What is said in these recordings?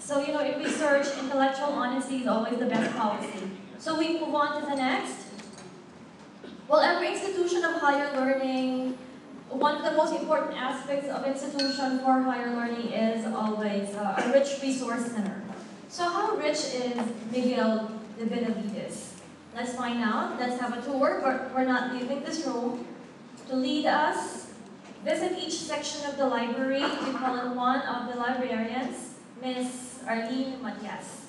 So, if we search, intellectual honesty is always the best policy. So we move on to the next. Well, every institution of higher learning, one of the most important aspects of institution for higher learning is always a rich resource center. So how rich is Miguel de Benavides? Let's find out. Let's have a tour. We're not leaving this room. To lead us, visit each section of the library. We call in one of the librarians, Miss Arlene Matias.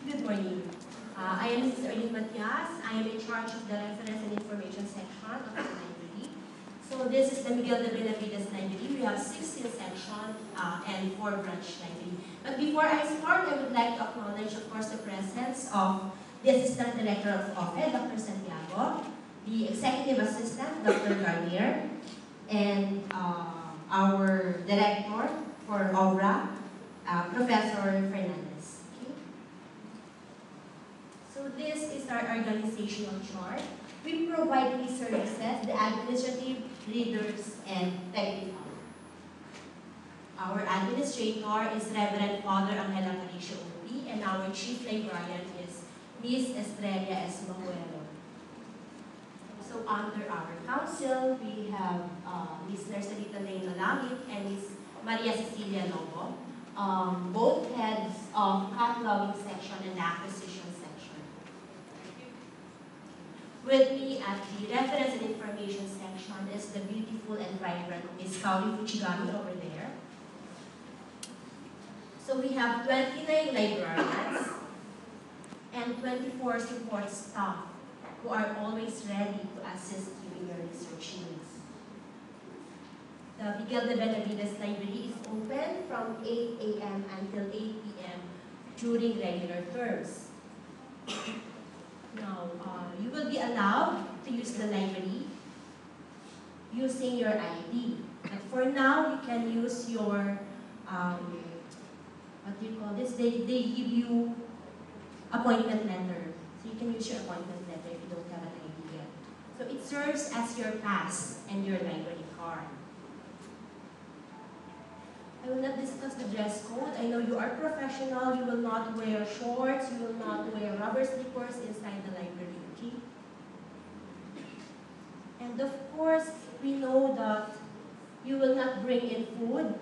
Good morning. I am Mrs. Arlene Matias. I am in charge of the Reference and Information section of the library. So this is the Miguel de Benavides Library. We have 16 sections and 4 branch library. But before I start, I would like to acknowledge, of course, the presence of the Assistant Director of OFED, Dr. Santiago, the Executive Assistant, Dr. Garnier, and our Director for OBRA, Professor Fernandez. So this is our organizational chart. We provide these services, the administrative, readers, and technical. Our administrator is Reverend Father Angela Caricio Uri, and our chief librarian is Miss Estrella S. Mahuelo. So under our council, we have Miss Nersalita Lena Lamit and Miss Maria Cecilia Lobo, both heads of cataloging section and acquisition section. With me at the reference and information section is the beautiful and vibrant Miss Kaori Fuchigami over there. So we have 29 librarians and 24 support staff who are always ready to assist you in your research needs. The Miguel de Benavides Library is open from 8 a.m. until 8 p.m. during regular terms. Now, you will be allowed to use the library using your ID. But for now, you can use your, what do you call this? They give you appointment letter. So you can use your appointment letter if you don't have an ID yet. So it serves as your pass and your library card. I will not discuss the dress code. I know you are professional. You will not wear shorts. You will not wear rubber slippers inside the library, okay? And of course, we know that you will not bring in food.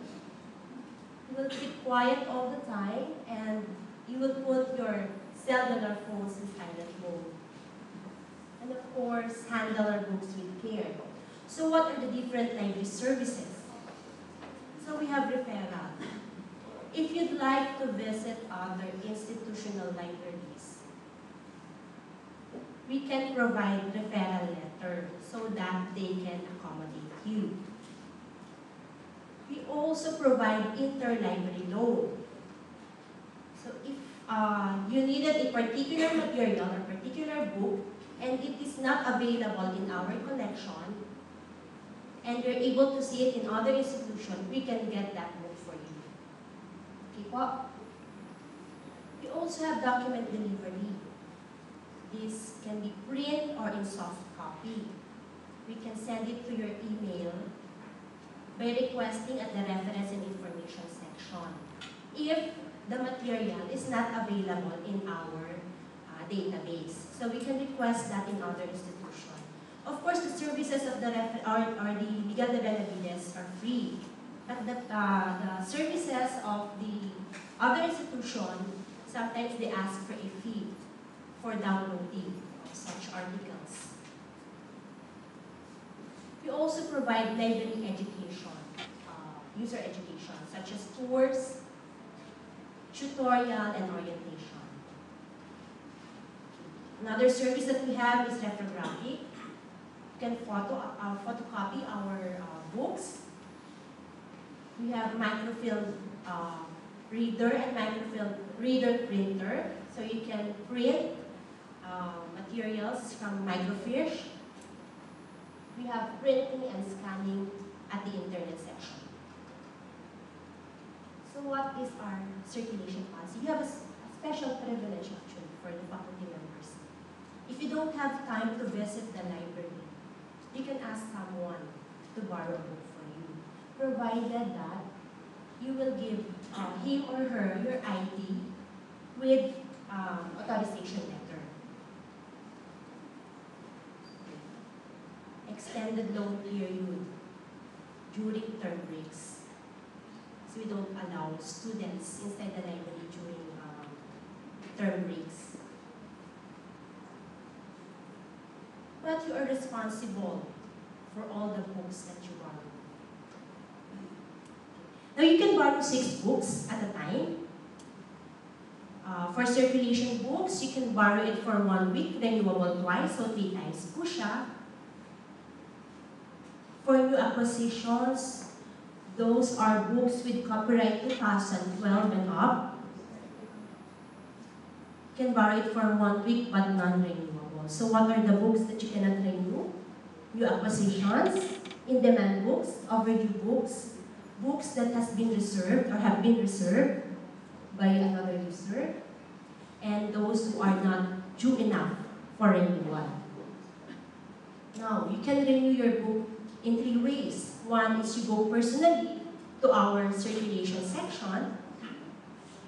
You will keep quiet all the time, and you will put your cellular phones in silent mode. And of course, handle our books with care. So what are the different library services? So we have referral. If you'd like to visit other institutional libraries, we can provide referral letter so that they can accommodate you. We also provide interlibrary loan. So if you needed a particular material or particular book and it is not available in our collection, and you're able to see it in other institutions, we can get that book for you. Okay po? We also have document delivery. This can be print or in soft copy. We can send it to your email by requesting at the reference and information section if the material is not available in our database. So we can request that in other institutions. Of course, the services of the Miguel de Benavides are free, but the services of the other institution, sometimes they ask for a fee for downloading of such articles. We also provide library education, user education, such as tours, tutorial, and orientation. Another service that we have is reprographic. You can photocopy our books. We have microfilm reader and microfilm reader printer, so you can print materials from microfiche. We have printing and scanning at the internet section. So what is our circulation policy? You have a special privilege actually for the faculty members. If you don't have time to visit the library, you can ask someone to borrow a book for you, provided that you will give him or her your ID with authorization letter. Extended loan period during term breaks. So we don't allow students inside the library during term breaks. But you are responsible for all the books that you borrow. Now you can borrow 6 books at a time. For circulation books, you can borrow it for 1 week, renewable twice, so 3 times po siya. For new acquisitions, those are books with copyright 2012 and up. You can borrow it for 1 week but non-renewable. So what are the books that you cannot renew? New acquisitions, in-demand books, overdue books, books that has been reserved or have been reserved by another user, and those who are not due enough for renewal. Now, you can renew your book in 3 ways. One is you go personally to our circulation section,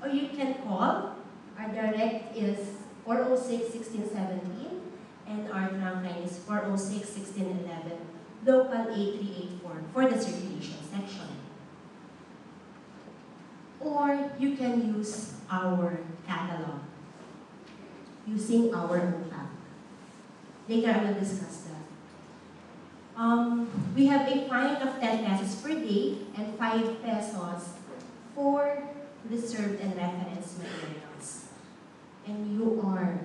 or you can call. Our direct is 406-1617, and our trunk line is 406-1611, local 8384 for the circulation section. Or you can use our catalog using our OPAC. Later I will discuss that. We have a fine of 10 pesos per day and 5 pesos for reserved and reference materials. And you are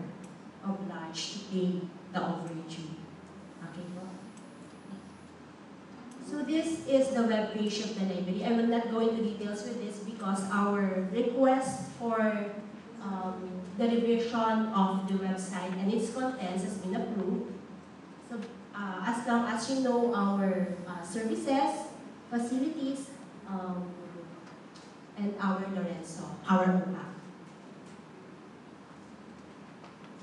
obliged to pay the overdue. Okay po? So this is the web page of the library. I will not go into details with this because our request for the revision of the website and its contents has been approved. So as long as you know our services, facilities, and our Lorenzo, our OPAC.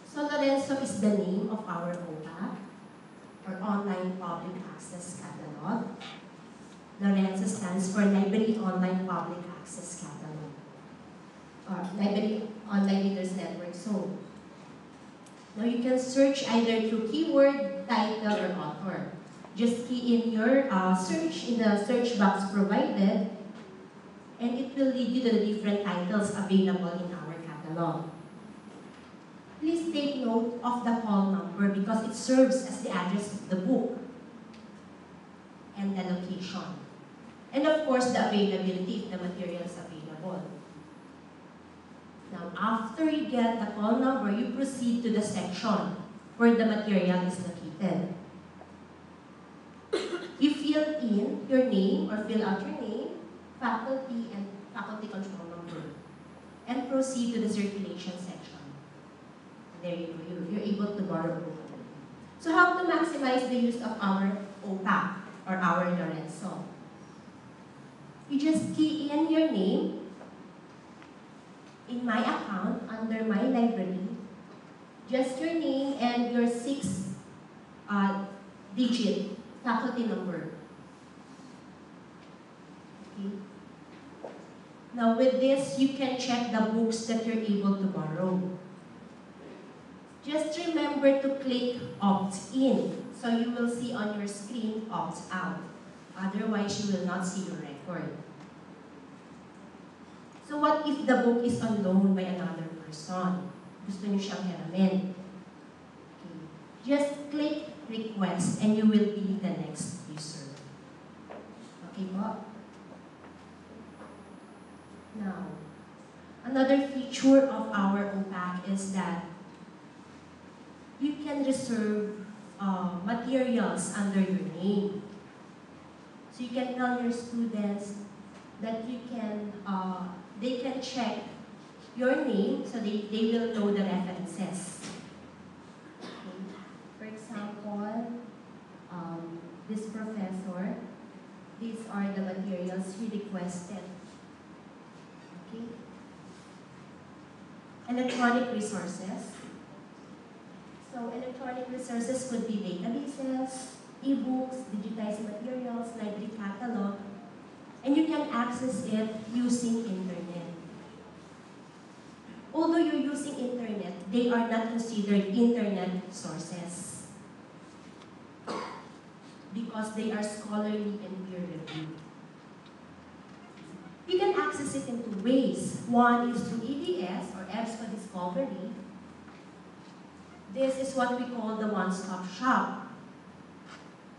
So Lorenzo is the name of our OPAC, or Online Public Access Catalog. Lorenzo stands for Library Online Public Access Catalog, or Library Online Readers Network. So now you can search either through keyword, title, or author. Just key in your search in the search box provided, and it will lead you to the different titles available in our catalog. Please take note of the call number because it serves as the address of the book and the location. And of course, the availability if the material is available. Now, after you get the call number, you proceed to the section where the material is located. You fill in your name or fill out your name, faculty, and faculty control number, and proceed to the circulation section. There you go, you're able to borrow a book. So how to maximize the use of our OPAC or our Lorenzo? You just key in your name in my account under my library, just your name and your 6-digit faculty number. Okay. Now with this, you can check the books that you're able to borrow. Just remember to click opt-in, so you will see on your screen opt-out. Otherwise, you will not see your record. So what if the book is on loan by another person? Gusto niyo siyang hiramin. Okay. Just click request and you will be the next user. Okay po? Now, another feature of our OPAC is that you can reserve materials under your name. So you can tell your students that you can, they can check your name so they will know the references. Okay. For example, this professor, these are the materials he requested. Okay. Electronic resources. So electronic resources could be databases, e-books, digitized materials, library catalog, and you can access it using internet. Although you're using internet, they are not considered internet sources because they are scholarly and peer-reviewed. You can access it in two ways. One is through EDS, or EBSCO Discovery. This is what we call the one-stop shop,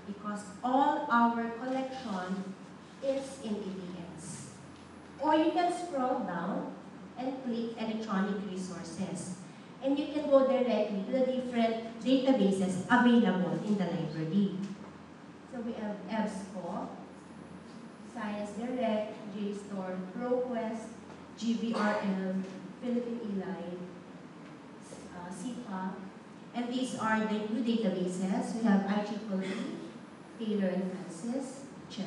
because all our collection is in EDS. Or you can scroll down and click electronic resources, and you can go directly to the different databases available in the library. So we have EBSCO, Science Direct, JSTOR, ProQuest, GVRL, Philippine eLive, CIPA, and these are the new databases. We have IEEE, Taylor and Francis, etc.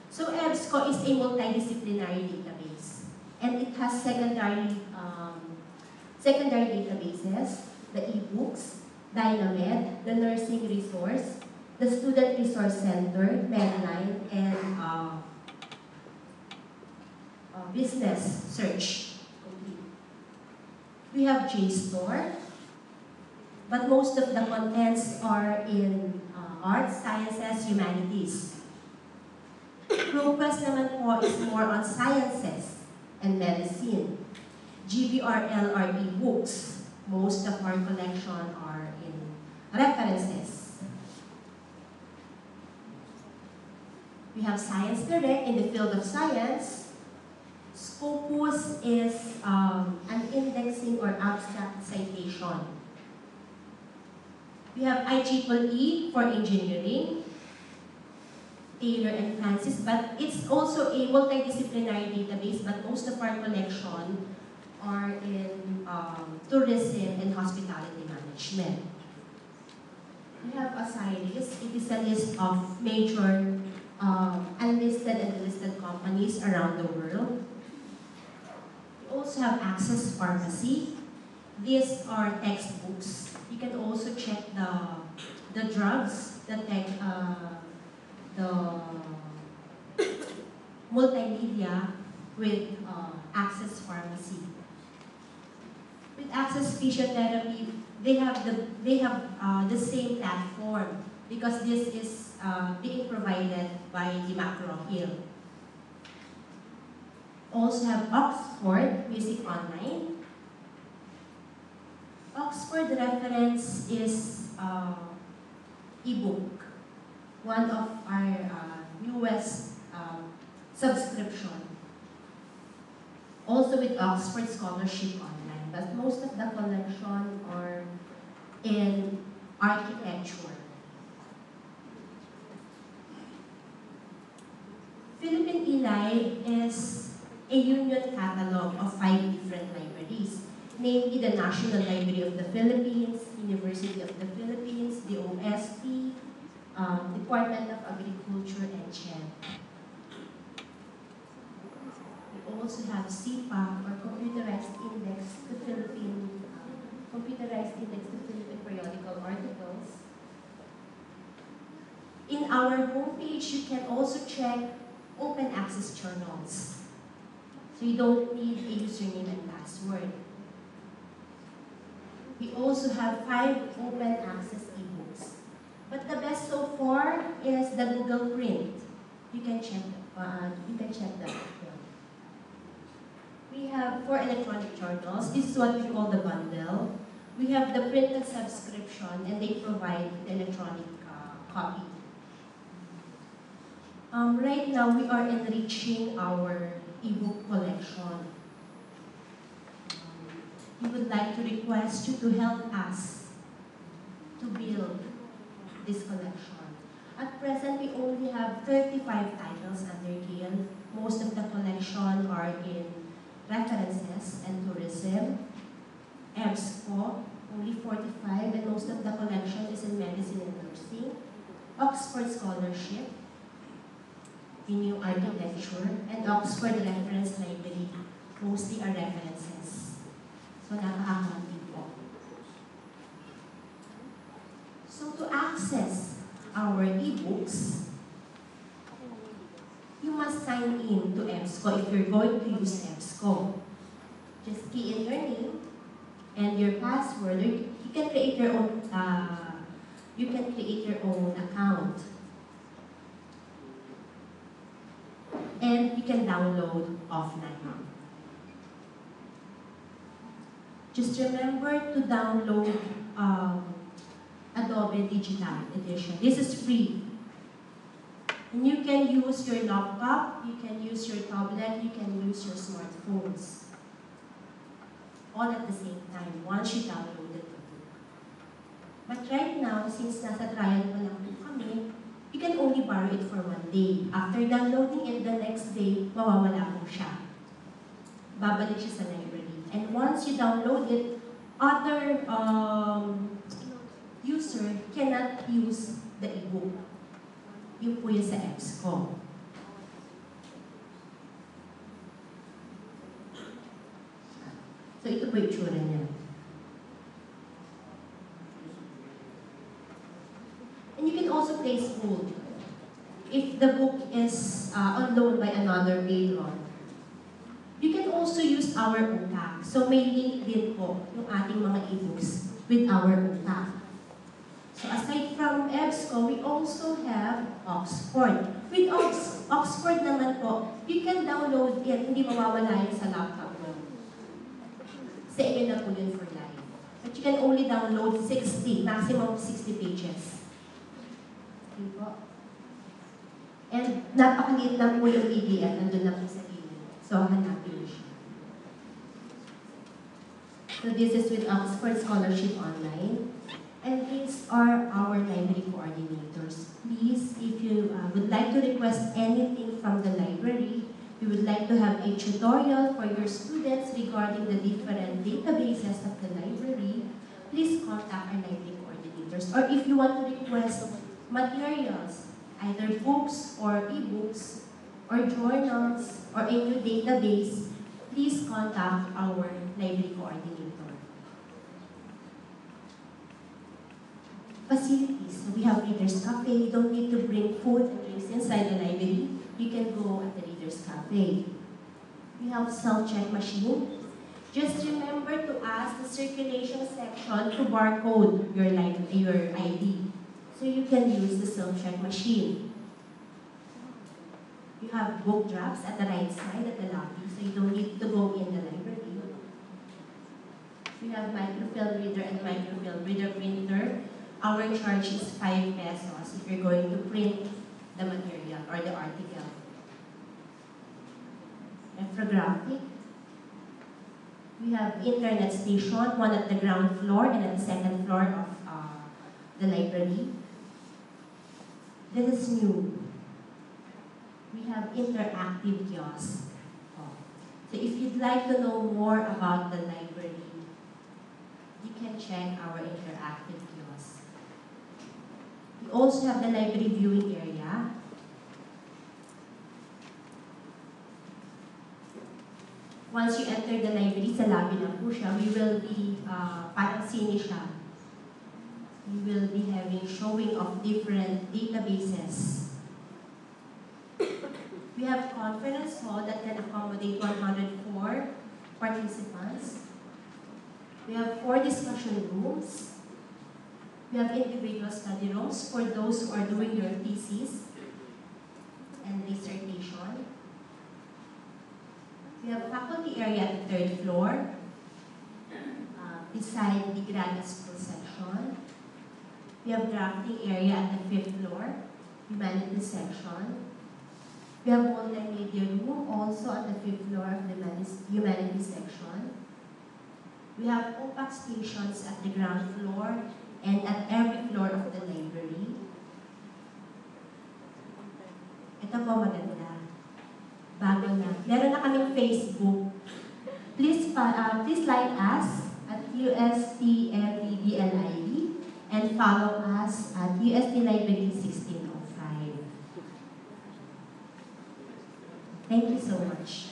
So EBSCO is a multidisciplinary database, and it has secondary databases, the e-books, Dynamed, the nursing resource, the Student Resource Center, Medline, and business search. We have JSTOR, but most of the contents are in arts, sciences, humanities. ProQuest naman po is more on sciences and medicine. GVRL are e-books. Most of our collection are in references. We have Science Direct in the field of science. Scopus is an indexing or abstract citation. We have IEEE for engineering, Taylor and Francis, but it's also a multidisciplinary database, but most of our collection are in tourism and hospitality management. We have Osiris. It is a list of major unlisted and listed companies around the world. We also have Access Pharmacy. These are textbooks. You can also check the drugs, the multimedia with Access Pharmacy. With Access Physiotherapy, they have the same platform because this is being provided by the McGraw-Hill. Also have Oxford Music Online. Oxford reference is ebook, one of our newest subscription. Also with Oxford Scholarship Online, but most of the collection are in architecture. Philippine eLive is a union catalog of 5 different libraries, namely the National Library of the Philippines, University of the Philippines, the OSP, Department of Agriculture, and CHED. We also have CPAC, or Computerized Index to Philippine Periodical Articles. In our homepage, you can also check open access journals. So you don't need a username and password. We also have 5 open access ebooks. But the best so far is the Google Print. You can check that. We have 4 electronic journals. This is what we call the bundle. We have the printed subscription, and they provide the electronic copy. Right now, we are enriching our ebook collection. We would like to request you to help us to build this collection. At present, we only have 35 titles under Gale. Most of the collection are in references and tourism. EBSCO, only 45, and most of the collection is in medicine and nursing. Oxford Scholarship, New Architecture, and Oxford Reference Library. Mostly are references. So, nakakakampi po. So, to access our e-books, you must sign in to EBSCO if you're going to use EBSCO. Just key in your name and your password. You can create your own. Account, and you can download offline. Just remember to download Adobe Digital Edition. This is free. And you can use your laptop, you can use your tablet, you can use your smartphones. All at the same time, once you downloaded the book. But right now, since nasa trial pa lang po kami, you can only borrow it for 1 day. After downloading it, the next day, mawawala po siya. Babalik siya sa library. And once you download it, other user cannot use the e-book. Yun po yun sa EBSCO. So ito po yung itsura niya. And you can also place hold. If the book is on loan by another patron, you can also use our OTAC. So may link din po yung ating mga e-books with our OTAC. So aside from EBSCO, we also have Oxford. With Oxford naman po, you can download it, hindi mawawala yun sa laptop mo. Sa inyo na po yun for life. But you can only download 60, maximum 60 pages. Okay po. And napakaliit lang po yung PDF, nandun na po sa gilid. So hanapin mo siya. So this is with Oxford Scholarship Online. And these are our library coordinators. Please, if you would like to request anything from the library, we would like to have a tutorial for your students regarding the different databases of the library, please contact our library coordinators. Or if you want to request materials, either books or e-books, or journals, or a new database, please contact our library coordinator. Facilities. So we have Reader's Cafe. You don't need to bring food and drinks inside the library. You can go at the Reader's Cafe. We have self-check machine. Just remember to ask the circulation section to barcode your ID. So you can use the self-check machine. You have book drafts at the right side at the lobby, so you don't need to go in the library. We have microfilm reader and microfilm reader printer. Our charge is 5 pesos if you're going to print the material or the article. Reprographic. We have internet station, one at the ground floor and at the second floor of the library. This is new. We have interactive kiosks. So if you'd like to know more about the library, you can check our interactive kiosks. We also have the library viewing area. Once you enter the library, sa lobby lang po siya, we will be, parang sine siya. We will be having showing of different databases. We have conference hall that can accommodate 104 participants. We have 4 discussion rooms. We have individual study rooms for those who are doing their thesis and dissertation. We have faculty area at the 3rd floor, beside the graduate school section. We have drafting area at the 5th floor, humanities section. We have multimedia room also at the 5th floor of the humanities section. We have OPAC stations at the ground floor and at every floor of the library. Ito po maganda. Bago na. Meron na kaming Facebook. Please like us at UST MPBLIB and follow us at UST Library 65. Thank you so much.